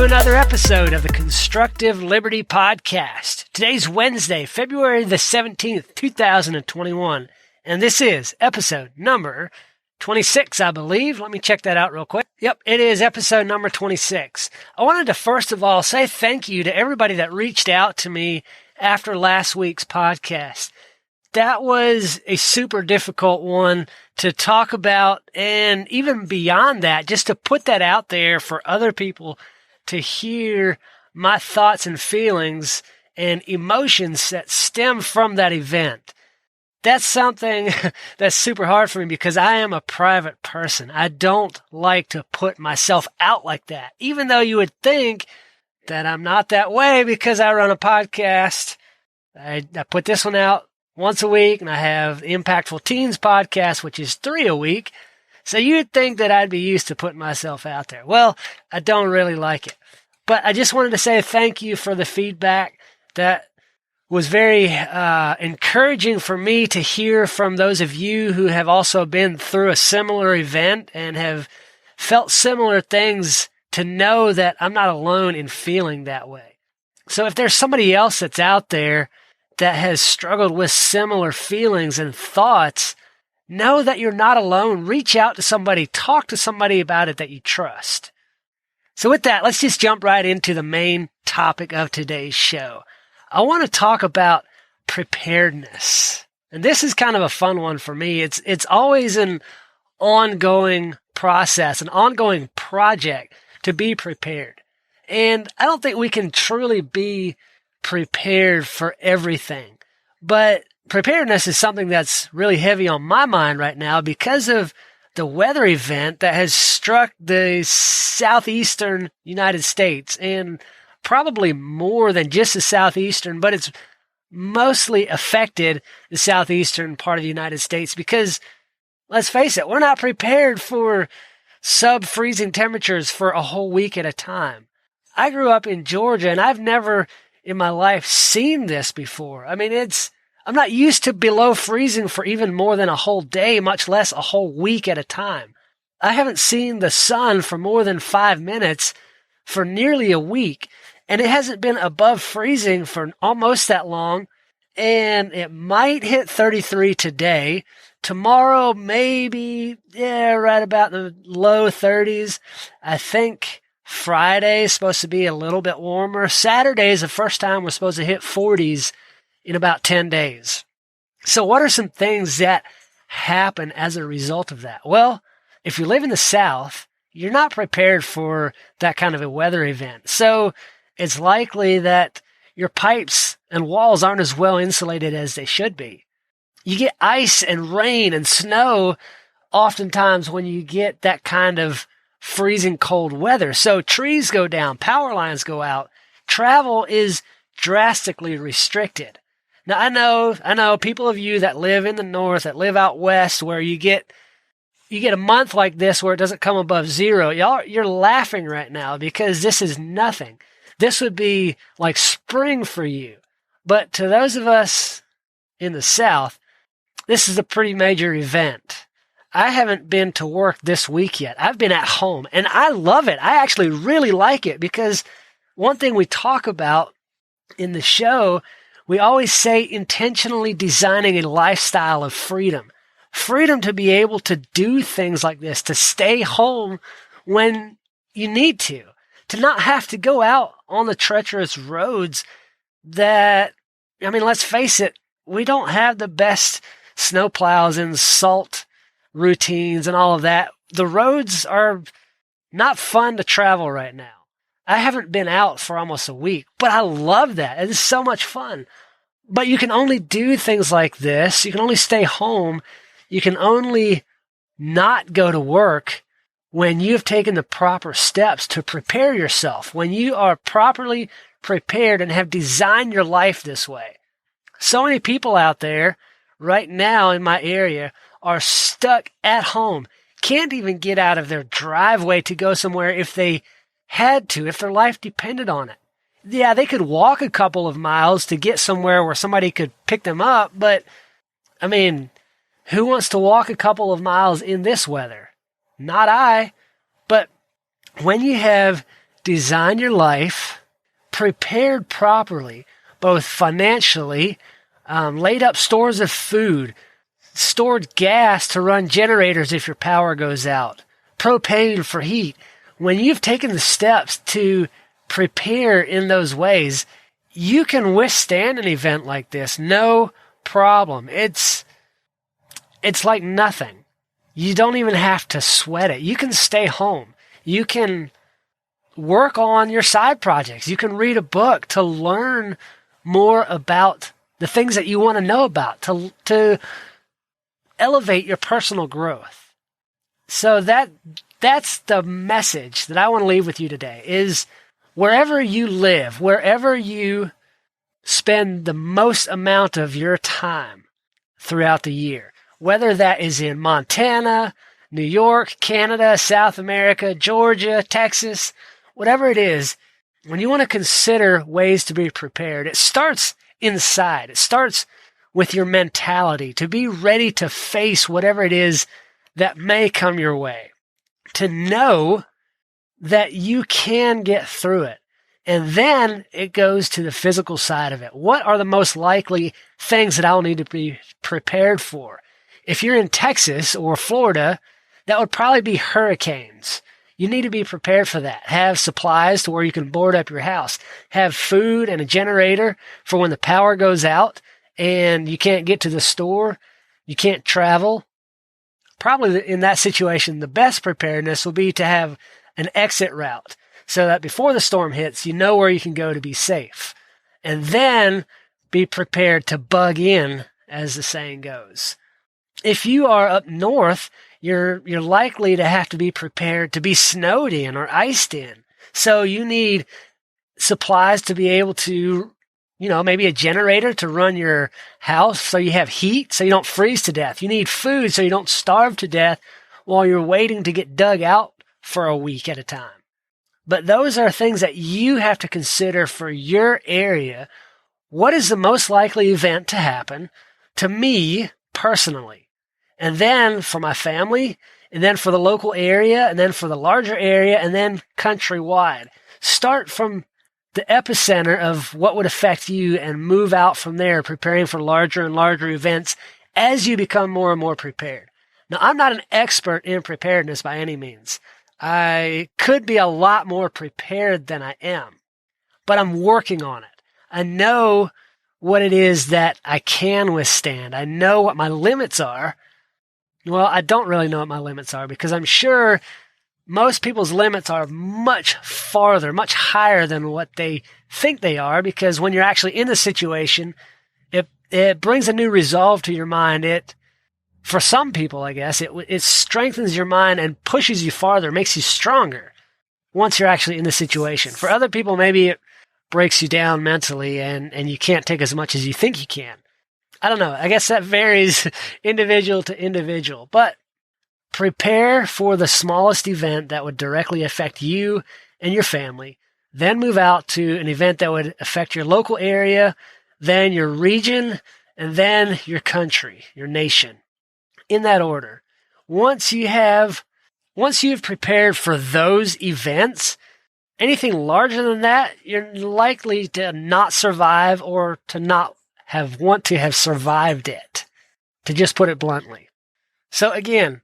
another episode of the Constructive Liberty Podcast. Today's Wednesday, February the 17th, 2021, and this is episode number 26, I believe. Let me check that out real quick. Yep, it is episode number 26. I wanted to first of all say thank you to everybody that reached out to me after last week's podcast. That was a super difficult one to talk about, and even beyond that, just to put that out there for other people to hear my thoughts and feelings and emotions that stem from that event. That's something that's super hard for me because I am a private person. I don't like to put myself out like that, even though you would think that I'm not that way because I run a podcast. I put this one out once a week, and I have the Impactful Teens podcast, which is 3 a week. So you'd think that I'd be used to putting myself out there. Well, I don't really like it. But I just wanted to say thank you for the feedback. That was very encouraging for me to hear from those of you who have also been through a similar event and have felt similar things, to know that I'm not alone in feeling that way. So if there's somebody else that's out there that has struggled with similar feelings and thoughts, know that you're not alone. Reach out to somebody. Talk to somebody about it that you trust. So with that, let's just jump right into the main topic of today's show. I want to talk about preparedness. And this is kind of a fun one for me. It's always an ongoing process, an ongoing project to be prepared. And I don't think we can truly be prepared for everything. But preparedness is something that's really heavy on my mind right now because of the weather event that has struck the southeastern United States, and probably more than just the southeastern, but it's mostly affected the southeastern part of the United States because, let's face it, we're not prepared for sub-freezing temperatures for a whole week at a time. I grew up in Georgia, and I've never in my life seen this before. I mean, I'm not used to below freezing for even more than a whole day, much less a whole week at a time. I haven't seen the sun for more than 5 minutes for nearly a week, and it hasn't been above freezing for almost that long, and it might hit 33 today. Tomorrow, maybe, right about the low 30s. I think Friday is supposed to be a little bit warmer. Saturday is the first time we're supposed to hit 40s in about 10 days. So what are some things that happen as a result of that? Well, if you live in the South, you're not prepared for that kind of a weather event. So it's likely that your pipes and walls aren't as well insulated as they should be. You get ice and rain and snow oftentimes when you get that kind of freezing cold weather. So trees go down, power lines go out, travel is drastically restricted. Now, I know people of you that live in the north, that live out west, where you get a month like this where it doesn't come above zero. You're laughing right now because this is nothing. This would be like spring for you. But to those of us in the South, this is a pretty major event. I haven't been to work this week yet. I've been at home, and I love it. I actually really like it because one thing we talk about in the show, we always say intentionally designing a lifestyle of freedom. Freedom to be able to do things like this, to stay home when you need to not have to go out on the treacherous roads that, I mean, let's face it, we don't have the best snowplows and salt routines and all of that. The roads are not fun to travel right now. I haven't been out for almost a week, but I love that. It is so much fun. But you can only do things like this. You can only stay home. You can only not go to work when you've taken the proper steps to prepare yourself, when you are properly prepared and have designed your life this way. So many people out there right now in my area are stuck at home, can't even get out of their driveway to go somewhere if they had to, if their life depended on it. Yeah, they could walk a couple of miles to get somewhere where somebody could pick them up, but, I mean, who wants to walk a couple of miles in this weather? Not I. But when you have design your life prepared properly, both financially, laid up stores of food, stored gas to run generators if your power goes out, propane for heat. When you've taken the steps to prepare in those ways, you can withstand an event like this. No problem. It's like nothing. You don't even have to sweat it. You can stay home. You can work on your side projects. You can read a book to learn more about the things that you want to know about, to elevate your personal growth. So that's the message that I want to leave with you today is wherever you live, wherever you spend the most amount of your time throughout the year, whether that is in Montana, New York, Canada, South America, Georgia, Texas, whatever it is, when you want to consider ways to be prepared, it starts inside. It starts with your mentality to be ready to face whatever it is that may come your way, to know that you can get through it. And then it goes to the physical side of it. What are the most likely things that I'll need to be prepared for? If you're in Texas or Florida, that would probably be hurricanes. You need to be prepared for that. Have supplies to where you can board up your house. Have food and a generator for when the power goes out and you can't get to the store. You can't travel. Probably in that situation, the best preparedness will be to have an exit route so that before the storm hits, you know where you can go to be safe. And then be prepared to bug in, as the saying goes. If you are up north, you're likely to have to be prepared to be snowed in or iced in. So you need supplies to be able to, maybe a generator to run your house so you have heat so you don't freeze to death. You need food so you don't starve to death while you're waiting to get dug out for a week at a time. But those are things that you have to consider for your area. What is the most likely event to happen to me personally? And then for my family, and then for the local area, and then for the larger area, and then countrywide. Start from the epicenter of what would affect you and move out from there, preparing for larger and larger events as you become more and more prepared. Now, I'm not an expert in preparedness by any means. I could be a lot more prepared than I am, but I'm working on it. I know what it is that I can withstand. I know what my limits are. Well, I don't really know what my limits are because I'm sure most people's limits are much farther, much higher than what they think they are, because when you're actually in the situation, it brings a new resolve to your mind. For some people, I guess, it strengthens your mind and pushes you farther, makes you stronger once you're actually in the situation. For other people, maybe it breaks you down mentally and you can't take as much as you think you can. I don't know. I guess that varies individual to individual. But prepare for the smallest event that would directly affect you and your family. Then move out to an event that would affect your local area, then your region, and then your country, your nation. In that order. Once you've prepared for those events, anything larger than that, you're likely to not survive or to not want to have survived it, to just put it bluntly. So again,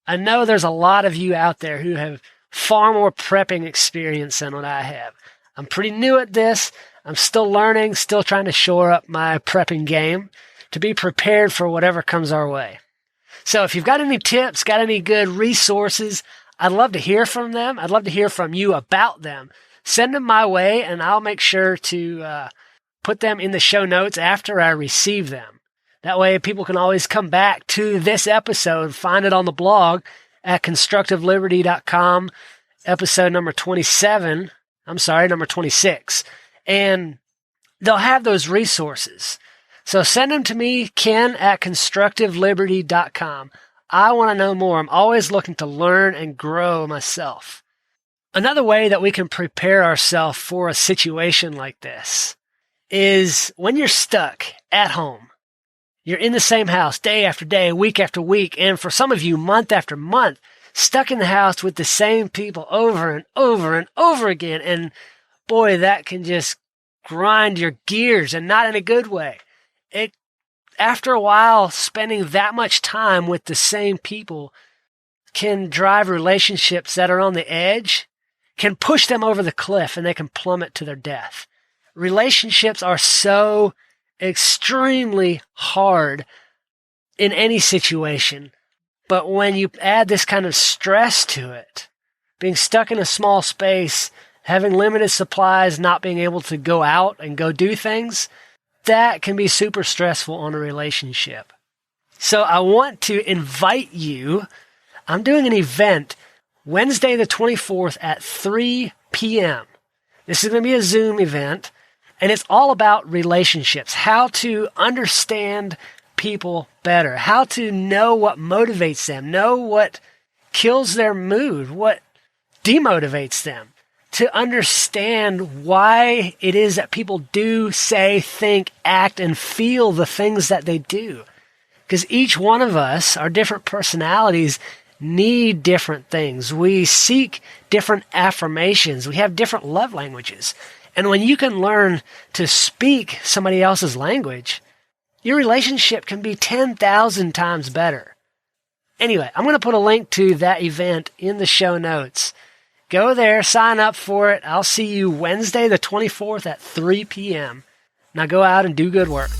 I know there's a lot of you out there who have far more prepping experience than what I have. I'm pretty new at this. I'm still learning, still trying to shore up my prepping game to be prepared for whatever comes our way. So if you've got any tips, got any good resources, I'd love to hear from them. I'd love to hear from you about them. Send them my way, and I'll make sure to put them in the show notes after I receive them. That way people can always come back to this episode, find it on the blog at constructiveliberty.com, episode number 26. And they'll have those resources. So send them to me, Ken at constructiveliberty.com. I want to know more. I'm always looking to learn and grow myself. Another way that we can prepare ourselves for a situation like this is when you're stuck at home. You're in the same house day after day, week after week, and for some of you, month after month. stuck in the house with the same people over and over and over again. And boy, that can just grind your gears, and not in a good way. After a while, spending that much time with the same people can drive relationships that are on the edge, can push them over the cliff, and they can plummet to their death. Relationships are so extremely hard in any situation. But when you add this kind of stress to it, being stuck in a small space, having limited supplies, not being able to go out and go do things, that can be super stressful on a relationship. So I want to invite you. I'm doing an event Wednesday the 24th at 3 p.m. This is going to be a Zoom event, and it's all about relationships, how to understand people better, how to know what motivates them, know what kills their mood, what demotivates them, to understand why it is that people do, say, think, act, and feel the things that they do. Because each one of us, our different personalities, need different things. We seek different affirmations. We have different love languages. And when you can learn to speak somebody else's language, your relationship can be 10,000 times better. Anyway, I'm going to put a link to that event in the show notes. Go there, sign up for it. I'll see you Wednesday the 24th at 3 p.m. Now go out and do good work.